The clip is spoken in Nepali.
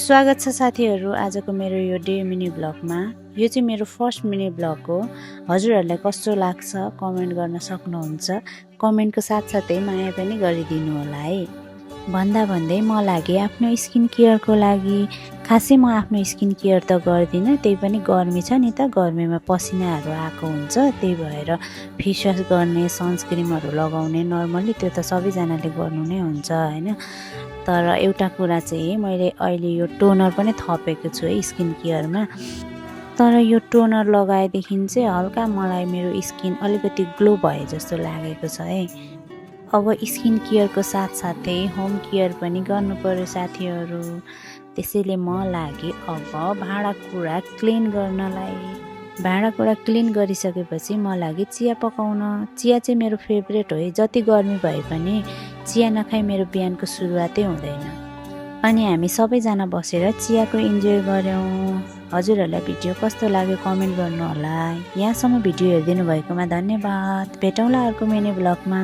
स्वागत छ साथीहरू आजको मेरो यो डे मिनी ब्लगमा। यो चाहिँ मेरो फर्स्ट मिनी ब्लग हो। हजुरहरूलाई कस्तो लाग्छ कमेन्ट गर्न सक्नुहुन्छ। कमेन्टको साथसाथै माया पनि गरिदिनु होला है। भन्दै म लागि आफ्नो स्किन केयरको लागि खासै म आफ्नो स्किन केयर त गर्दिनँ, त्यही पनि गर्मी छ नि त, गर्मीमा पसिनाहरू आएको हुन्छ, त्यही भएर फेस वास गर्ने सनस्क्रिमहरू लगाउने नर्मली त्यो त सबैजनाले गर्नु नै हुन्छ हैन। तर एउटा कुरा चाहिँ मैले अहिले यो टोनर पनि थपेको छु है स्किन केयरमा। तर यो टोनर लगाएदेखि चाहिँ हल्का मलाई मेरो स्किन अलिकति ग्लो भए जस्तो लागेको छ है। अब स्किन केयरको साथसाथै होम केयर पनि गर्नु पर्यो साथीहरू। त्यसैले म लागि अब भाँडाकुँडा क्लिन गर्नलाई भाँडाकुँडा क्लिन गरिसकेपछि म लागि चिया पकाउन। चिया चाहिँ मेरो फेभरेट हो है। जति गर्मी भए पनि चिया नखाई मेरो बिहानको सुरुवातै हुँदैन। अनि हामी सबैजना बसेर चियाको इन्जोय गऱ्यौँ। हजुरहरूलाई भिडियो कस्तो लाग्यो कमेन्ट गर्नु होला। यहाँसम्म भिडियो हेरिदिनु भएकोमा धन्यवाद। भेटौँला अर्को मिनी ब्लगमा।